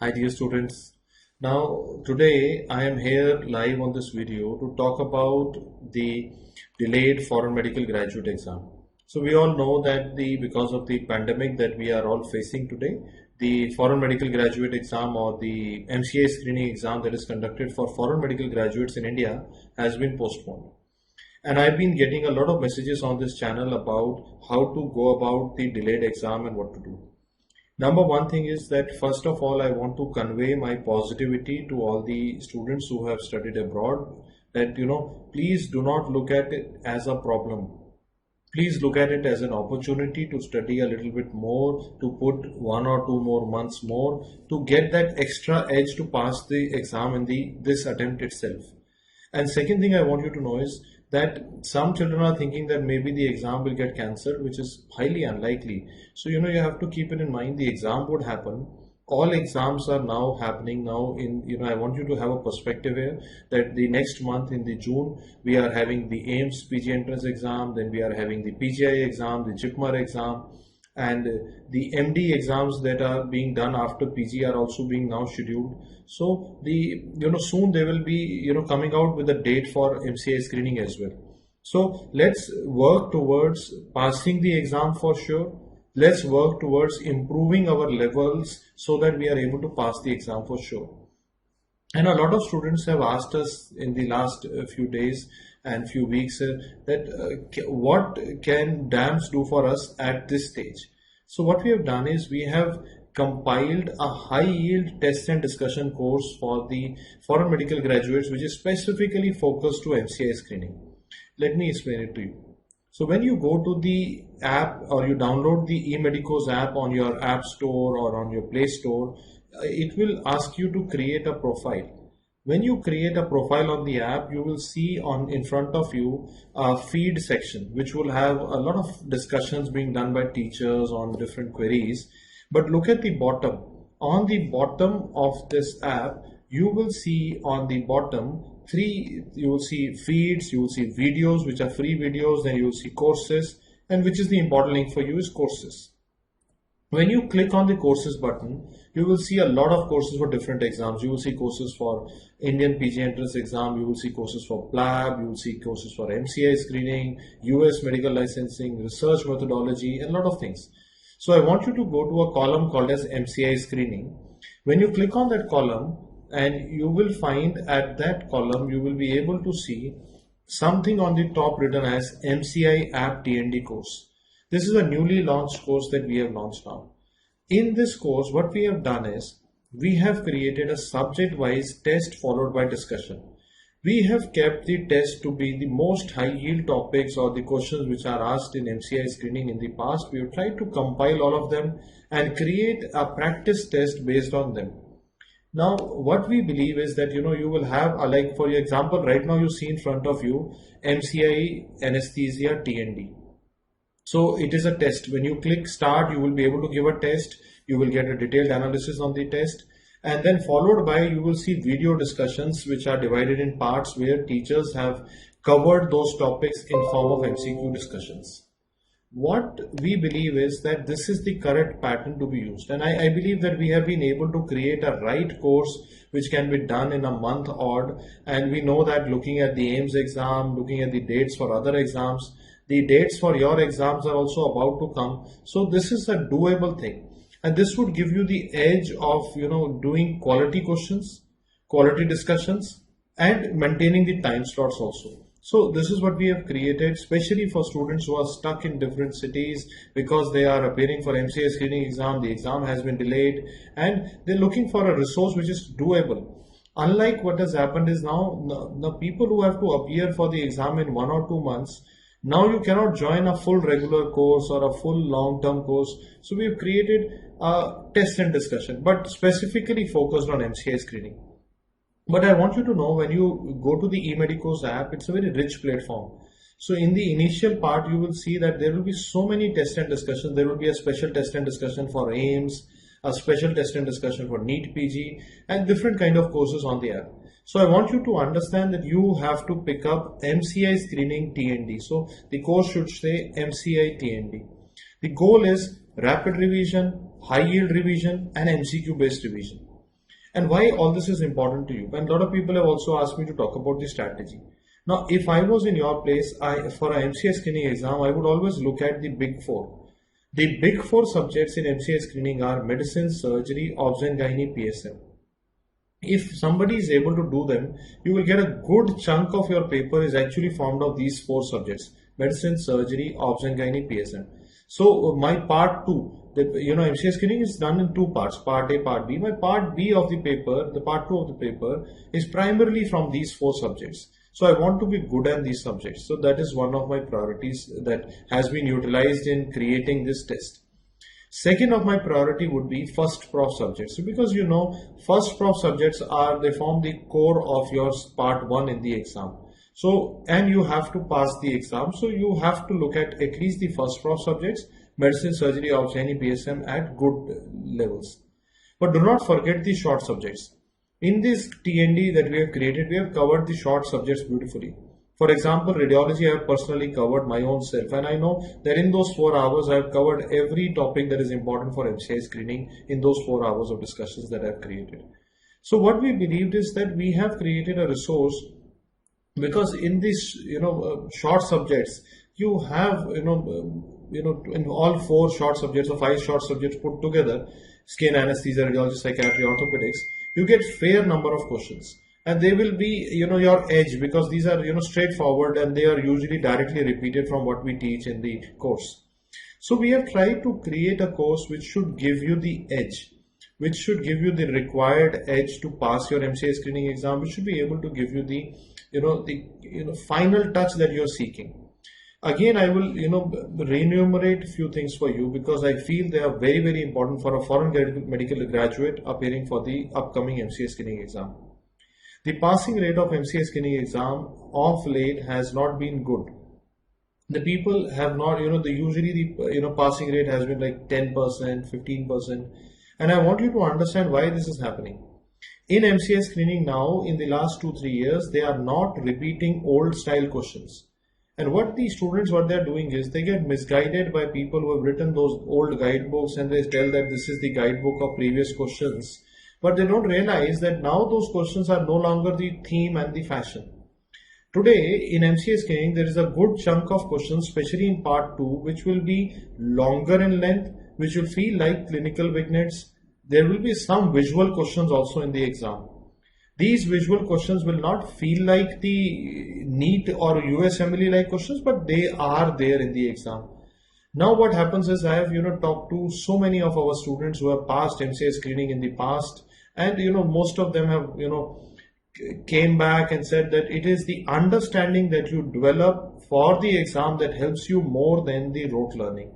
Hi dear students. Now today I am here live on this video to talk about the delayed foreign medical graduate exam. So we all know that because of the pandemic that we are all facing today, the foreign medical graduate exam or the MCI screening exam that is conducted for foreign medical graduates in India has been postponed. And I've been getting a lot of messages on this channel about how to go about the delayed exam and what to do. Number one thing is that first of all, I want to convey my positivity to all the students who have studied abroad that, please do not look at it as a problem. Please look at it as an opportunity to study a little bit more, to put 1 or 2 more months more to get that extra edge to pass the exam in this attempt itself. And second thing I want you to know is that some children are thinking that maybe the exam will get cancelled, which is highly unlikely. So, you have to keep it in mind the exam would happen. All exams are now happening now I want you to have a perspective here that the next month in the June, we are having the AIIMS PG entrance exam, then we are having the PGI exam, the JIPMER exam, and the MD exams that are being done after PG are also being now scheduled. So soon they will be coming out with a date for MCI screening as well. So let's work towards passing the exam for sure. Let's work towards improving our levels so that we are able to pass the exam for sure. And a lot of students have asked us in the last few days and few weeks what can DAMS do for us at this stage. So what we have done is we have compiled a high yield test and discussion course for the foreign medical graduates, which is specifically focused to MCI screening. Let me explain it to you. So when you go to the app or you download the eMedicos app on your app store or on your Play Store, it will ask you to create a profile. When you create a profile on the app, you will see in front of you a feed section, which will have a lot of discussions being done by teachers on different queries. But look at the bottom. On the bottom of this app, you will see on the bottom you will see feeds, you will see videos, which are free videos, then you will see courses, and which is the important link for you is courses. When you click on the courses button, you will see a lot of courses for different exams. You will see courses for Indian PG entrance exam, you will see courses for PLAB, you will see courses for MCI screening, US medical licensing, research methodology, and a lot of things. So I want you to go to a column called as MCI screening. When you click on that column, and you will find at that column, you will be able to see something on the top written as MCI app TND course. This is a newly launched course that we have launched now. In this course, what we have done is we have created a subject-wise test followed by discussion. We have kept the test to be the most high-yield topics or the questions which are asked in MCI screening in the past. We have tried to compile all of them and create a practice test based on them. Now, what we believe is that, you will have, like for example, right now you see in front of you, MCI anesthesia TND. So it is a test. When you click start, you will be able to give a test. You will get a detailed analysis on the test. And then followed by, you will see video discussions, which are divided in parts where teachers have covered those topics in form of MCQ discussions. What we believe is that this is the correct pattern to be used, and I believe that we have been able to create a right course which can be done in a month odd, and we know that looking at the AIIMS exam, looking at the dates for other exams, the dates for your exams are also about to come. So this is a doable thing, and this would give you the edge of doing quality questions, quality discussions, and maintaining the time slots also. So this is what we have created, especially for students who are stuck in different cities because they are appearing for MCI screening exam, the exam has been delayed, and they're looking for a resource which is doable. Unlike what has happened is now, the people who have to appear for the exam in 1 or 2 months, now you cannot join a full regular course or a full long-term course. So we've created a test and discussion, but specifically focused on MCI screening. But I want you to know, when you go to the eMedicos app, it's a very rich platform. So in the initial part, you will see that there will be so many test and discussions. There will be a special test and discussion for AIIMS, a special test and discussion for NEET PG, and different kind of courses on the app. So I want you to understand that you have to pick up MCI screening TND. So the course should say MCI TND. The goal is rapid revision, high yield revision, and MCQ based revision. And why all this is important to you? And a lot of people have also asked me to talk about the strategy. Now, if I was in your place, for an MCA screening exam, I would always look at the big four. The big four subjects in MCA screening are medicine, surgery, obs and gynae, PSM. If somebody is able to do them, you will get a good chunk of your paper is actually formed of these four subjects: medicine, surgery, obs and gynae, PSM. So my part two, MCA screening is done in two parts, part A, part B. My part B of the paper, the part two of the paper, is primarily from these four subjects. So I want to be good at these subjects. So that is one of my priorities that has been utilized in creating this test. Second of my priority would be first prof subjects. So because first prof subjects they form the core of your part one in the exam. So, and you have to pass the exam. So you have to look at least the first prof subjects, medicine, surgery, obs, gynae, PSM at good levels. But do not forget the short subjects. In this TND that we have created, we have covered the short subjects beautifully. For example, radiology I have personally covered my own self, and I know that in those 4 hours I have covered every topic that is important for MCI screening in those 4 hours of discussions that I have created. So what we believed is that we have created a resource, because in these short subjects you have in all 4 short subjects or 5 short subjects put together, skin, anesthesia, radiology, psychiatry, orthopedics, you get fair number of questions. And they will be, your edge, because these are, straightforward, and they are usually directly repeated from what we teach in the course. So we have tried to create a course which should give you the edge, which should give you the required edge to pass your MCA screening exam, which should be able to give you the, final touch that you're seeking. Again, I will, remunerate a few things for you, because I feel they are very, very important for a foreign medical graduate appearing for the upcoming MCA screening exam. The passing rate of MCA screening exam of late has not been good. The people have not, usually the passing rate has been like 10%, 15%. And I want you to understand why this is happening. In MCA screening now, in the last 2-3 years, they are not repeating old style questions. And what the students, what they're doing is they get misguided by people who have written those old guidebooks, and they tell that this is the guidebook of previous questions. But they don't realize that now those questions are no longer the theme and the fashion. Today in MCA screening, there is a good chunk of questions, especially in part 2, which will be longer in length, which will feel like clinical vignettes. There will be some visual questions also in the exam. These visual questions will not feel like the NEET or USMLE like questions, but they are there in the exam. Now what happens is, I have talked to so many of our students who have passed MCA screening in the past, and most of them have came back and said that it is the understanding that you develop for the exam that helps you more than the rote learning.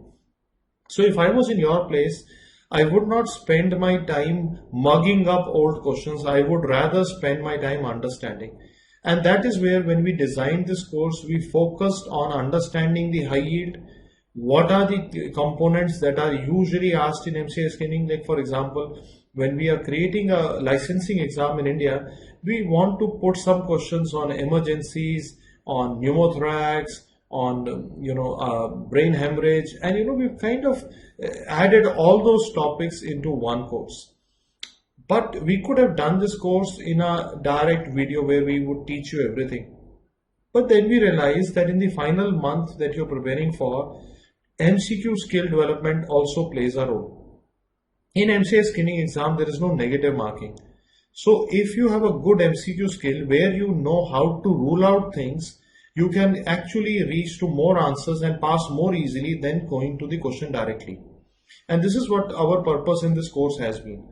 So if I was in your place, I would not spend my time mugging up old questions. I would rather spend my time understanding. And that is where, when we designed this course, we focused on understanding the high yield. What are the components that are usually asked in MCA screening? Like, for example, when we are creating a licensing exam in India, we want to put some questions on emergencies, on pneumothorax, on brain hemorrhage, and we've kind of added all those topics into one course. But we could have done this course in a direct video where we would teach you everything. But then we realized that in the final month that you're preparing for, MCQ skill development also plays a role. In MCA screening exam, there is no negative marking. So if you have a good MCQ skill where you know how to rule out things, you can actually reach to more answers and pass more easily than going to the question directly. And this is what our purpose in this course has been.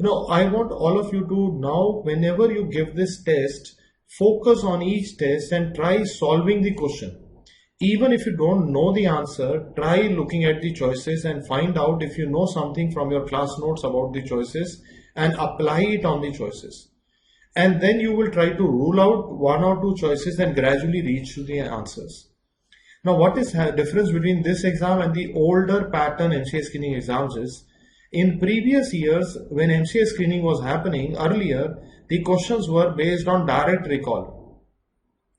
I want all of you to now, whenever you give this test, focus on each test and try solving the question. Even if you don't know the answer, try looking at the choices and find out if you know something from your class notes about the choices, and apply it on the choices. And then you will try to rule out 1 or 2 choices and gradually reach to the answers. Now, what is the difference between this exam and the older pattern MCA screening exams is, in previous years when MCA screening was happening earlier, the questions were based on direct recall.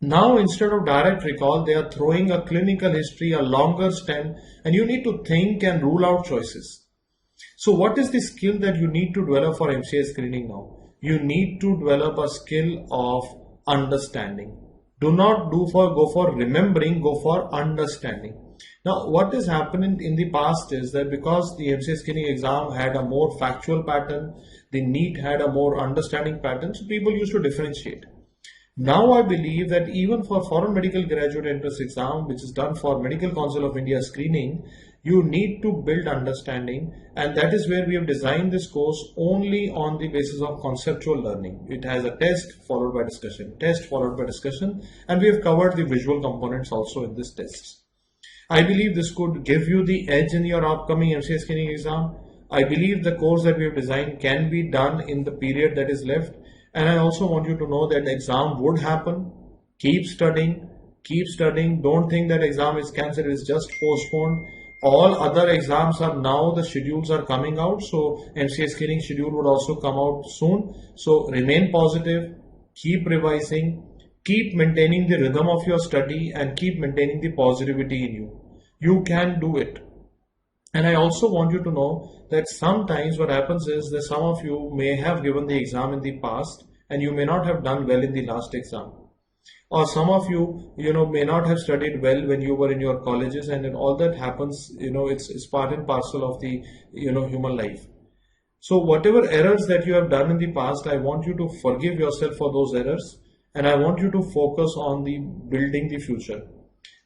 Now, instead of direct recall, they are throwing a clinical history, a longer stem, and you need to think and rule out choices. So what is the skill that you need to develop for MCA screening now? You need to develop a skill of understanding. Do not go for remembering, go for understanding. Now, what is happening in the past is that because the MCA screening exam had a more factual pattern, the NEET had a more understanding pattern, so people used to differentiate. Now I believe that even for foreign medical graduate entrance exam, which is done for Medical Council of India screening, you need to build understanding, and that is where we have designed this course only on the basis of conceptual learning. It has a test followed by discussion, test followed by discussion, and we have covered the visual components also in this test. I believe this could give you the edge in your upcoming MCA screening exam. I believe the course that we have designed can be done in the period that is left. And I also want you to know that the exam would happen. Keep studying, keep studying. Don't think that exam is cancelled, it's just postponed. All other exams are now, the schedules are coming out. So MCA screening schedule would also come out soon. So remain positive, keep revising, keep maintaining the rhythm of your study, and keep maintaining the positivity in you. You can do it. And I also want you to know that sometimes what happens is that some of you may have given the exam in the past and you may not have done well in the last exam. Or some of you, may not have studied well when you were in your colleges, and then all that happens, it's part and parcel of the, human life. So whatever errors that you have done in the past, I want you to forgive yourself for those errors, and I want you to focus on the building the future.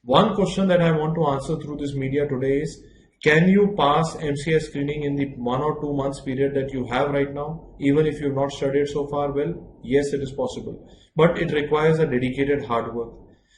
One question that I want to answer through this media today is, can you pass MCA screening in the 1 or 2 months period that you have right now, even if you've not studied so far well? Yes, it is possible. But it requires a dedicated hard work.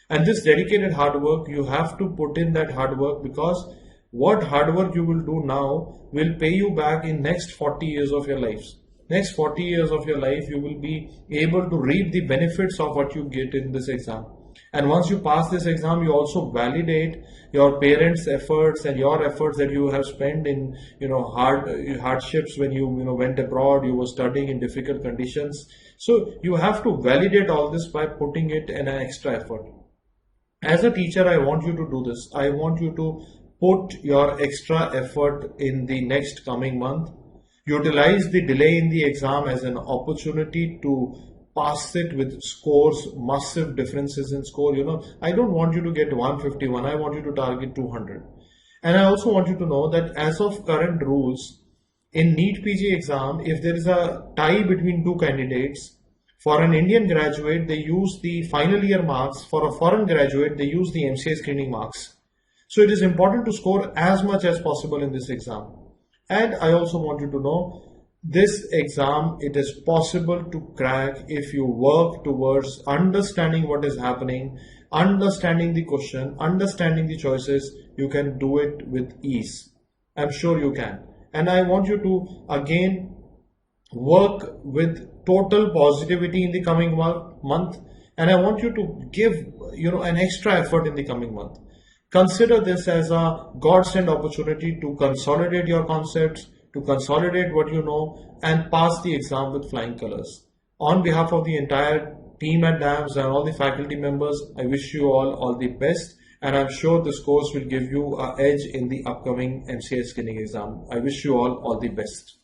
And this dedicated hard work, you have to put in that hard work, because what hard work you will do now will pay you back in next 40 years of your lives. Next 40 years of your life, you will be able to reap the benefits of what you get in this exam. And once you pass this exam, you also validate your parents' efforts and your efforts that you have spent in, hardships when you, went abroad, you were studying in difficult conditions. So you have to validate all this by putting it in an extra effort. As a teacher, I want you to do this. I want you to put your extra effort in the next coming month. Utilize the delay in the exam as an opportunity to pass it with scores, massive differences in score. I don't want you to get 151. I want you to target 200. And I also want you to know that as of current rules, in NEET PG exam, if there is a tie between two candidates, for an Indian graduate, they use the final year marks. For a foreign graduate, they use the MCA screening marks. So it is important to score as much as possible in this exam. And I also want you to know, this exam, it is possible to crack if you work towards understanding what is happening, understanding the question, understanding the choices. You can do it with ease. I'm sure you can. And I want you to again work with total positivity in the coming month. And I want you to give, an extra effort in the coming month. Consider this as a godsend opportunity to consolidate your concepts, to consolidate what you know, and pass the exam with flying colors. On behalf of the entire team at DAMS and all the faculty members, I wish you all the best, and I'm sure this course will give you an edge in the upcoming MCA screening exam. I wish you all the best.